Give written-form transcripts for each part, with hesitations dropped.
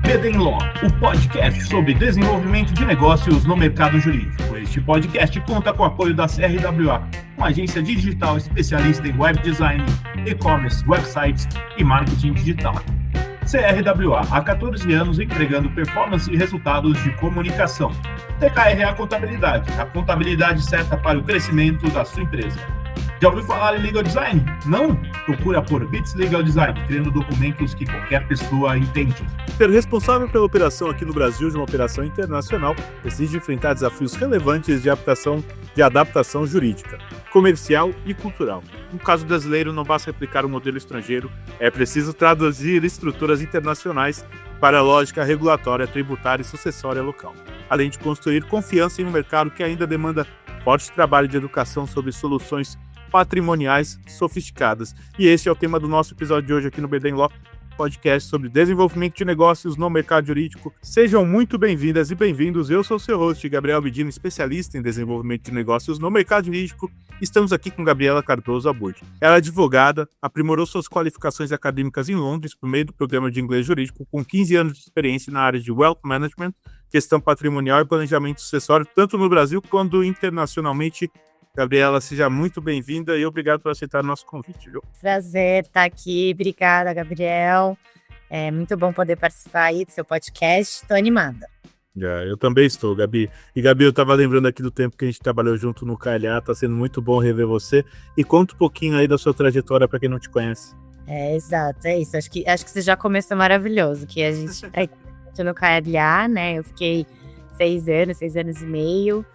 Bedenlaw, o podcast sobre desenvolvimento de negócios no mercado jurídico. Este podcast conta com o apoio da CRWA, uma agência digital especialista em web design, e-commerce, websites e marketing digital. CRWA, há 14 anos entregando performance e resultados de comunicação. TKRA Contabilidade, a contabilidade certa para o crescimento da sua empresa. Já ouviu falar em Legal Design? Não? Procura por Bits Legal Design, criando documentos que qualquer pessoa entende. Ser responsável pela operação aqui no Brasil de uma operação internacional exige enfrentar desafios relevantes de adaptação jurídica, comercial e cultural. No caso brasileiro, não basta replicar o modelo estrangeiro, é preciso traduzir estruturas internacionais para a lógica regulatória, tributária e sucessória local, além de construir confiança em um mercado que ainda demanda forte trabalho de educação sobre soluções patrimoniais sofisticadas. E esse é o tema do nosso episódio de hoje aqui no Bedenlaw, podcast sobre desenvolvimento de negócios no mercado jurídico. Sejam muito bem-vindas e bem-vindos. Eu sou o seu host, Gabriel Bedino, especialista em desenvolvimento de negócios no mercado jurídico. Estamos aqui com Gabriela Cardoso Aburti. Ela é advogada, aprimorou suas qualificações acadêmicas em Londres por meio do programa de inglês jurídico, com 15 anos de experiência na área de Wealth Management, gestão patrimonial e planejamento sucessório, tanto no Brasil quanto internacionalmente. Gabriela, seja muito bem-vinda e obrigado por aceitar o nosso convite, viu? Prazer estar aqui, obrigada, Gabriel. É muito bom poder participar aí do seu podcast, estou animada. Eu também estou, Gabi. E, Gabi, eu estava lembrando aqui do tempo que a gente trabalhou junto no KLA, está sendo muito bom rever você. E conta um pouquinho aí da sua trajetória para quem não te conhece. Exato, é isso. Acho que você já começou maravilhoso, que a gente está no KLA, né? Eu fiquei 6 anos e meio.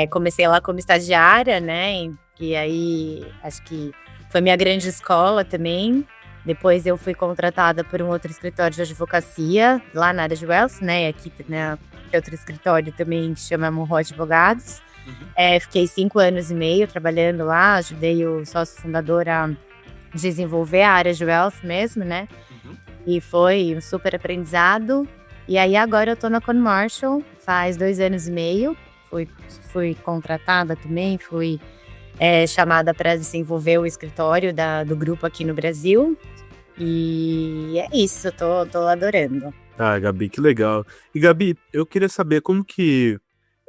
Comecei lá como estagiária, né? E aí, acho que foi minha grande escola também. Depois eu fui contratada por um outro escritório de advocacia, lá na área de Wealth, né? Aqui, né, outro escritório também que chama Monroe Advogados. Fiquei 5 anos e meio trabalhando lá, ajudei o sócio fundador a desenvolver a área de Wealth mesmo, né? E foi um super aprendizado. E aí agora eu tô na Con Marshall, faz 2 anos e meio. Fui contratada também, fui chamada para desenvolver o escritório do grupo aqui no Brasil. E é isso, eu tô adorando. Ah, Gabi, que legal. E, Gabi, eu queria saber como que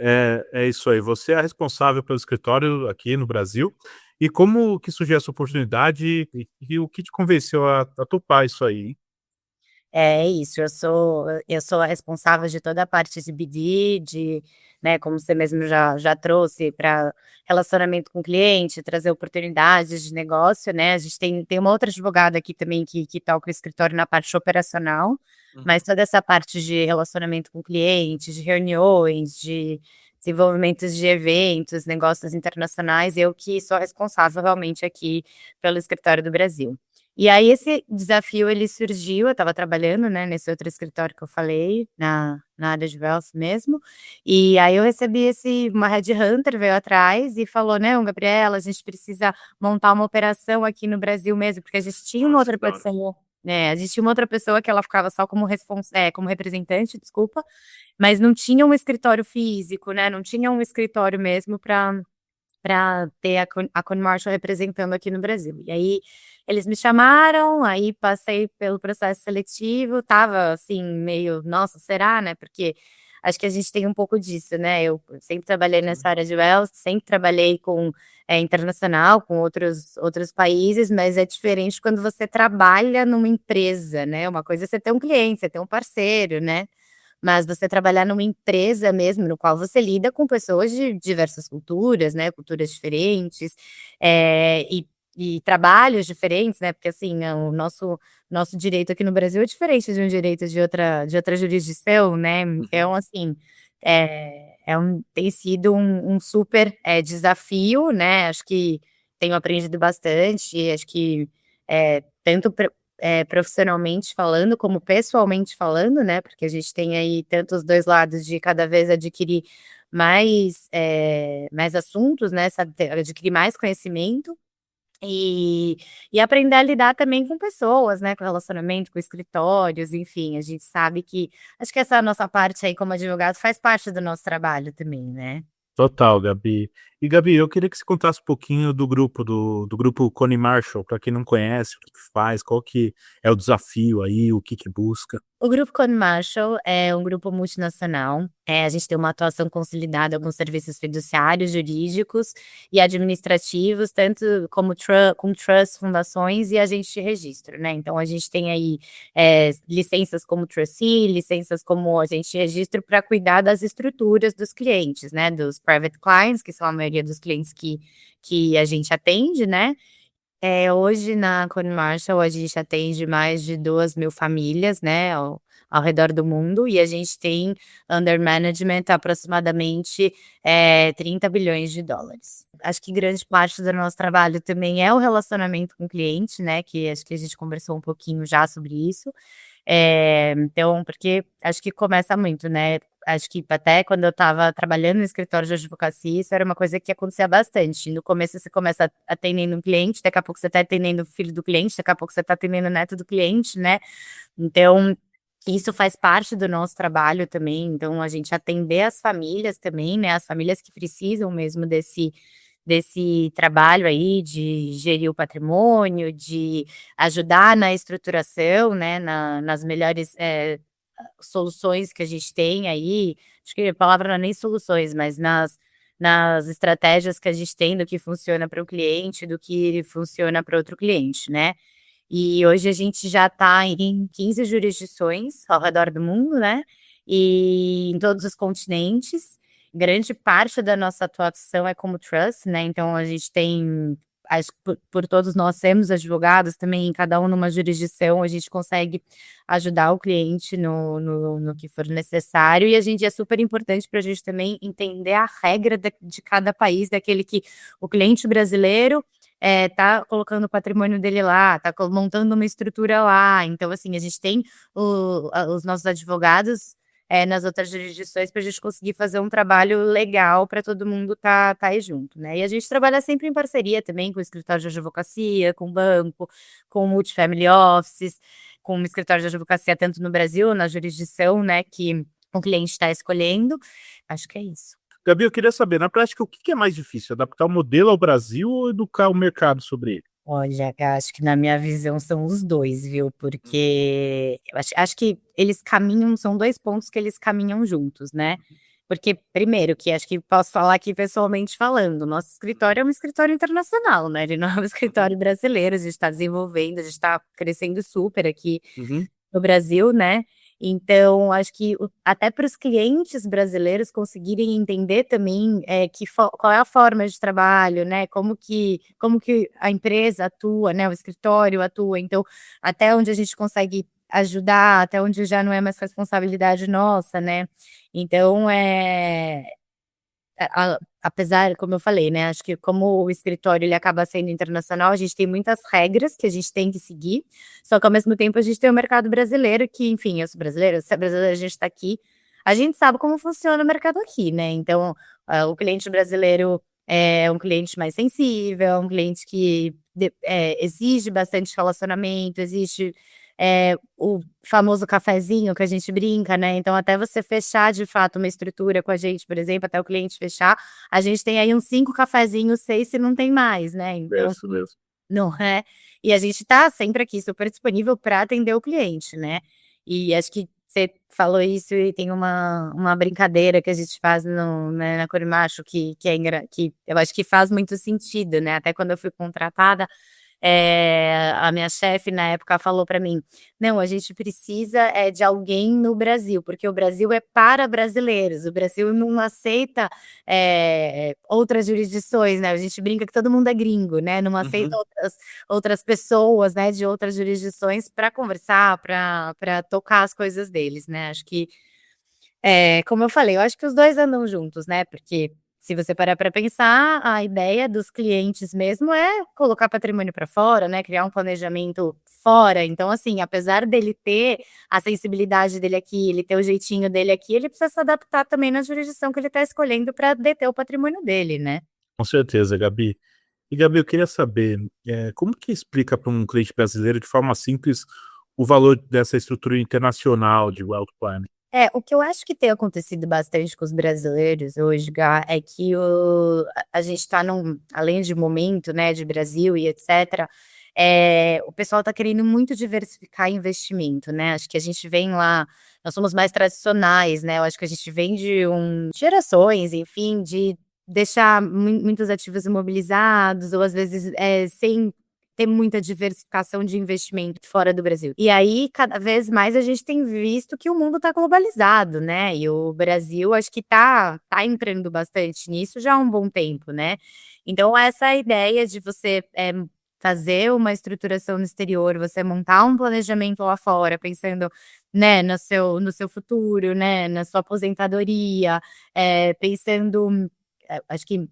é isso aí. Você é a responsável pelo escritório aqui no Brasil e como que surgiu essa oportunidade e o que te convenceu a topar isso aí, hein? É isso, eu sou a responsável de toda a parte de BD, né, como você mesmo já trouxe, para relacionamento com o cliente, trazer oportunidades de negócio, né? A gente tem uma outra advogada aqui também que toca o escritório na parte operacional, mas toda essa parte de relacionamento com clientes, de reuniões, de desenvolvimentos de eventos, negócios internacionais, eu que sou responsável realmente aqui pelo escritório do Brasil. E aí esse desafio ele surgiu, eu estava trabalhando, né, nesse outro escritório que eu falei, na área de Wealth mesmo, e aí eu recebi uma headhunter veio atrás e falou: "Não, Gabriela, a gente precisa montar uma operação aqui no Brasil mesmo", porque a gente tinha uma outra pessoa, né, a gente tinha uma outra pessoa que ela ficava só como como representante, desculpa, mas não tinha um escritório físico, né, não tinha um escritório mesmo para ter a Con Marshall representando aqui no Brasil. E aí eles me chamaram, aí passei pelo processo seletivo, estava assim meio, nossa, será, né? Porque acho que a gente tem um pouco disso, né? Eu sempre trabalhei nessa área de Wealth, sempre trabalhei com internacional, com outros países, mas é diferente quando você trabalha numa empresa, né? Uma coisa é você ter um cliente, você ter um parceiro, né? Mas você trabalhar numa empresa mesmo, no qual você lida com pessoas de diversas culturas, né, culturas diferentes, e trabalhos diferentes, né, porque assim, o nosso direito aqui no Brasil é diferente de um direito de outra jurisdição, né, então assim, tem sido um super desafio, né, acho que tenho aprendido bastante, acho que tanto profissionalmente falando, como pessoalmente falando, né, porque a gente tem aí tanto os 2 lados de cada vez adquirir mais assuntos, né, sabe, adquirir mais conhecimento, e aprender a lidar também com pessoas, né, com relacionamento, com escritórios, enfim, a gente sabe que acho que essa nossa parte aí como advogado faz parte do nosso trabalho também, né. Total, Gabi. E Gabi, eu queria que você contasse um pouquinho do grupo Cone Marshall, para quem não conhece, o que que faz, qual que é o desafio aí, o que que busca. O Grupo Cone Marshall é um grupo multinacional. A gente tem uma atuação consolidada com serviços fiduciários, jurídicos e administrativos, tanto como com trust, fundações e agentes de registro, né? Então, a gente tem aí licenças como trustee, licenças como agente de registro para cuidar das estruturas dos clientes, né? Dos private clients, que são a maioria dos clientes que a gente atende, né? Hoje na Cone Marshall a gente atende mais de 2.000 famílias, né, ao redor do mundo, e a gente tem under management aproximadamente, US$ 30 bilhões. Acho que grande parte do nosso trabalho também é o relacionamento com o cliente, né, que acho que a gente conversou um pouquinho já sobre isso. Então, porque acho que começa muito, né, acho que até quando eu estava trabalhando no escritório de advocacia, isso era uma coisa que acontecia bastante. No começo você começa atendendo um cliente, daqui a pouco você está atendendo o filho do cliente, daqui a pouco você está atendendo o neto do cliente, né. Então, isso faz parte do nosso trabalho também, então a gente atender as famílias também, né, as famílias que precisam mesmo desse trabalho aí de gerir o patrimônio, de ajudar na estruturação, né, nas melhores, soluções que a gente tem aí, acho que a palavra não é nem soluções, mas nas estratégias que a gente tem do que funciona para o cliente, do que funciona para outro cliente, né. E hoje a gente já está em 15 jurisdições ao redor do mundo, né, e em todos os continentes. Grande parte da nossa atuação é como trust, né, então a gente tem, acho que por todos nós temos advogados também, cada um numa jurisdição, a gente consegue ajudar o cliente no que for necessário, e a gente é super importante para a gente também entender a regra de cada país, daquele que o cliente brasileiro tá colocando o patrimônio dele lá, tá montando uma estrutura lá. Então, assim, a gente tem os nossos advogados nas outras jurisdições para a gente conseguir fazer um trabalho legal para todo mundo tá aí junto, né. E a gente trabalha sempre em parceria também com o escritório de advocacia, com o banco, com multifamily offices, com o escritório de advocacia tanto no Brasil, na jurisdição, né, que o cliente está escolhendo. Acho que é isso. Gabi, eu queria saber, na prática, o que que é mais difícil, adaptar o modelo ao Brasil ou educar o mercado sobre ele? Olha, eu acho que na minha visão são os 2, viu, porque eu acho que eles caminham, são 2 pontos que eles caminham juntos, né. Porque primeiro que acho que posso falar aqui pessoalmente falando, nosso escritório é um escritório internacional, né, ele não é um escritório brasileiro, a gente está desenvolvendo, a gente está crescendo super aqui Uhum. no Brasil, né. Então acho que até para os clientes brasileiros conseguirem entender também, qual é a forma de trabalho, né, como que a empresa atua, né, o escritório atua, então até onde a gente consegue ajudar, até onde já não é mais responsabilidade nossa, né. Então, apesar, como eu falei, né, acho que como o escritório ele acaba sendo internacional, a gente tem muitas regras que a gente tem que seguir, só que ao mesmo tempo a gente tem o mercado brasileiro que, enfim, eu sou brasileira, você é brasileira, a gente está aqui, a gente sabe como funciona o mercado aqui, né, então, o cliente brasileiro é um cliente mais sensível, é um cliente que exige bastante relacionamento, exige, o famoso cafezinho que a gente brinca, né, então até você fechar de fato uma estrutura com a gente, por exemplo, até o cliente fechar, a gente tem aí uns 5 cafezinhos, 6 se não tem mais, né, É então isso mesmo. não é? E a gente tá sempre aqui super disponível para atender o cliente, né. E acho que você falou isso e tem uma brincadeira que a gente faz né, na Corimacho que que eu acho que faz muito sentido, né, até quando eu fui contratada, a minha chefe na época falou para mim: "Não, a gente precisa, de alguém no Brasil, porque o Brasil é para brasileiros, o Brasil não aceita, outras jurisdições, né, a gente brinca que todo mundo é gringo, né, não aceita Uhum. outras pessoas, né, de outras jurisdições para conversar, para tocar as coisas deles, né, acho que como eu falei, eu acho que os 2 andam juntos, né, porque se você parar para pensar, a ideia dos clientes mesmo é colocar patrimônio para fora, né, criar um planejamento fora, então assim, apesar dele ter a sensibilidade dele aqui, ele ter o jeitinho dele aqui, ele precisa se adaptar também na jurisdição que ele está escolhendo para deter o patrimônio dele, né. Com certeza, Gabi. E Gabi, eu queria saber, como que explica para um cliente brasileiro, de forma simples, o valor dessa estrutura internacional de wealth planning? O que eu acho que tem acontecido bastante com os brasileiros hoje, Gá, é que a gente está além de momento, né, de Brasil e etc., o pessoal está querendo muito diversificar investimento, né? Acho que a gente vem lá, nós somos mais tradicionais, né? Eu acho que a gente vem de gerações, enfim, de deixar muitos ativos imobilizados, ou às vezes sem ter muita diversificação de investimento fora do Brasil. E aí, cada vez mais a gente tem visto que o mundo está globalizado, né? E o Brasil acho que tá entrando bastante nisso já há um bom tempo, né? Então, essa ideia de você fazer uma estruturação no exterior, você montar um planejamento lá fora, pensando, né, no seu futuro, né, na sua aposentadoria, pensando, acho que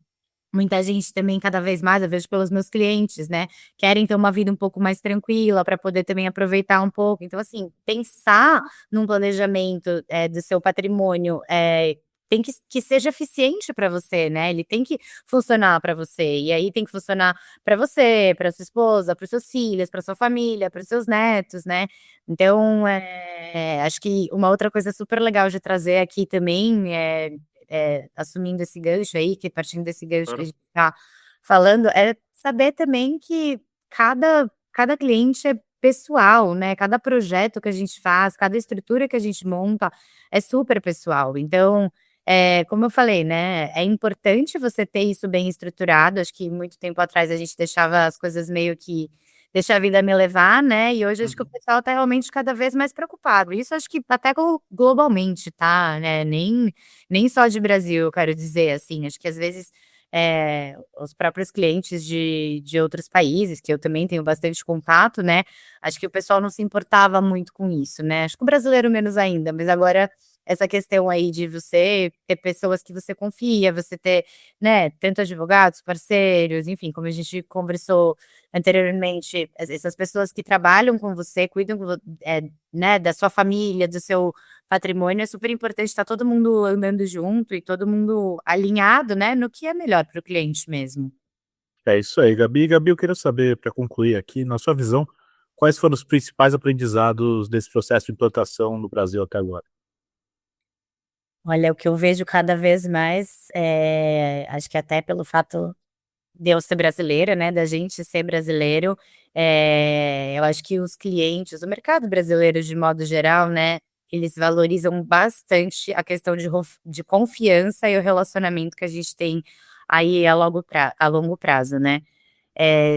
muita gente também, cada vez mais, eu vejo pelos meus clientes, né, querem ter uma vida um pouco mais tranquila para poder também aproveitar um pouco. Então, assim, pensar num planejamento, do seu patrimônio, tem que seja eficiente para você, né, ele tem que funcionar para você, e aí tem que funcionar para você, para sua esposa, para os seus filhos, para sua família, para os seus netos, né. Então, acho que uma outra coisa super legal de trazer aqui também assumindo esse gancho aí, que partindo desse gancho que a Claro. gente tá falando, é saber também que cada cliente é pessoal, né, cada projeto que a gente faz, cada estrutura que a gente monta é super pessoal. Então, como eu falei, né, é importante você ter isso bem estruturado, acho que muito tempo atrás a gente deixava as coisas meio que deixa a vida me levar, né, e hoje acho que o Uhum. pessoal tá realmente cada vez mais preocupado. Isso acho que até globalmente, tá, né, nem só de Brasil, eu quero dizer, assim, acho que às vezes, os próprios clientes de outros países, que eu também tenho bastante contato, né, acho que o pessoal não se importava muito com isso, né, acho que o brasileiro menos ainda, mas agora essa questão aí de você ter pessoas que você confia, você ter, né, tanto advogados, parceiros, enfim, como a gente conversou anteriormente, essas pessoas que trabalham com você, cuidam né, da sua família, do seu patrimônio, é super importante estar todo mundo andando junto e todo mundo alinhado, né, no que é melhor para o cliente mesmo. É isso aí, Gabi. Gabi, eu queria saber, para concluir aqui, na sua visão, quais foram os principais aprendizados desse processo de implantação no Brasil até agora? Olha, o que eu vejo cada vez mais, acho que até pelo fato de eu ser brasileira, né, da gente ser brasileiro, eu acho que os clientes, o mercado brasileiro de modo geral, né, eles valorizam bastante a questão de confiança e o relacionamento que a gente tem aí a longo prazo, né.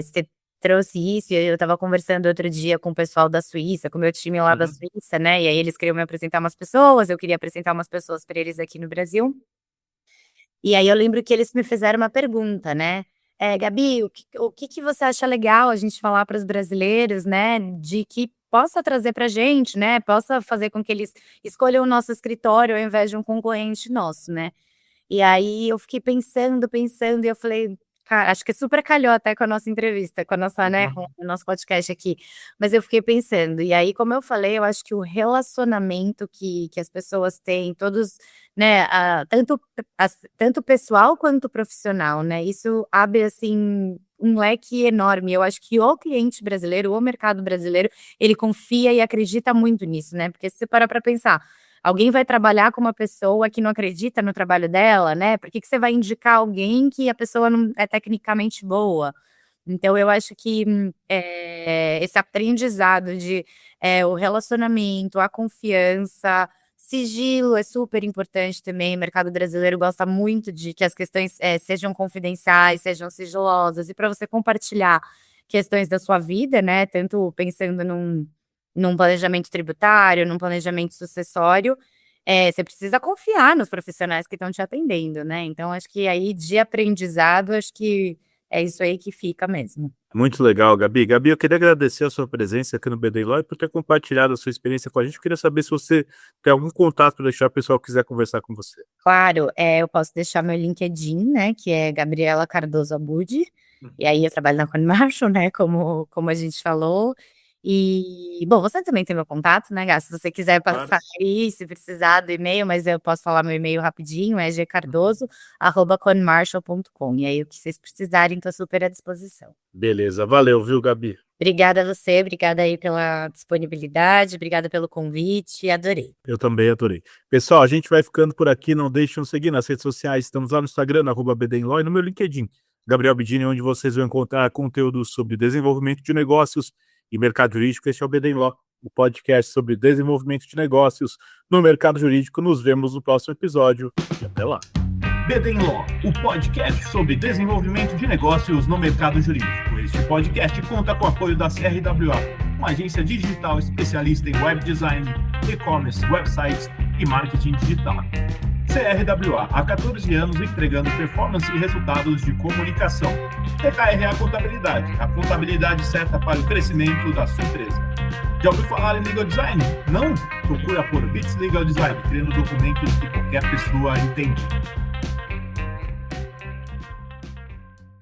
Você trouxe isso, e eu estava conversando outro dia com o pessoal da Suíça, com o meu time lá da Uhum. Suíça, né, e aí eles queriam me apresentar umas pessoas, eu queria apresentar umas pessoas para eles aqui no Brasil. E aí eu lembro que eles me fizeram uma pergunta, né, "Gabi, o que que você acha legal a gente falar para os brasileiros, né, de que possa trazer pra gente, né, possa fazer com que eles escolham o nosso escritório ao invés de um concorrente nosso, né?" E aí eu fiquei pensando, pensando e eu falei: "Cara, acho que super calhou até com a nossa entrevista, com a nossa, né, com Uhum. o nosso podcast aqui". Mas eu fiquei pensando, e aí como eu falei, eu acho que o relacionamento que as pessoas têm, todos, né, tanto pessoal quanto profissional, né, isso abre, assim, um leque enorme. Eu acho que o cliente brasileiro, o mercado brasileiro, ele confia e acredita muito nisso, né, porque se você parar pra pensar, alguém vai trabalhar com uma pessoa que não acredita no trabalho dela, né, por que que você vai indicar alguém que a pessoa não é tecnicamente boa? Então eu acho que, esse aprendizado o relacionamento, a confiança, sigilo é super importante também, o mercado brasileiro gosta muito de que as questões, sejam confidenciais, sejam sigilosas, e para você compartilhar questões da sua vida, né, tanto pensando num planejamento tributário, num planejamento sucessório, você precisa confiar nos profissionais que estão te atendendo, né, então acho que aí de aprendizado, acho que é isso aí que fica mesmo. Muito legal, Gabi. Gabi, eu queria agradecer a sua presença aqui no BD Lawyer por ter compartilhado a sua experiência com a gente. Eu queria saber se você tem algum contato para deixar o pessoal que quiser conversar com você. Claro, eu posso deixar meu LinkedIn, né, que é Gabriela Cardoso Abud, e aí eu trabalho na Quant Marshall, né, como a gente falou, E, bom, você também tem meu contato, né, Gá? Se você quiser Claro. passar aí, se precisar do e-mail, mas eu posso falar meu e-mail rapidinho, é gcardoso@conemarshall.com. E aí, o que vocês precisarem, tô super à disposição. Beleza, valeu, viu, Gabi? Obrigada a você, obrigada aí pela disponibilidade, obrigada pelo convite, adorei. Eu também adorei. Pessoal, a gente vai ficando por aqui. Não deixem de nos seguir nas redes sociais. Estamos lá no Instagram, @bdenlaw, e no meu LinkedIn, Gabriel Bidini, onde vocês vão encontrar conteúdo sobre desenvolvimento de negócios e mercado jurídico. Este é o BD Law, o podcast sobre desenvolvimento de negócios no mercado jurídico. Nos vemos no próximo episódio e até lá. BD Law, o podcast sobre desenvolvimento de negócios no mercado jurídico. Este podcast conta com o apoio da CRWA, uma agência digital especialista em web design, e-commerce, websites e marketing digital. CRWA, há 14 anos entregando performance e resultados de comunicação. TKRA Contabilidade, a contabilidade certa para o crescimento da sua empresa. Já ouviu falar em Legal Design? Não? Procura por Bits Legal Design, criando documentos que qualquer pessoa entende.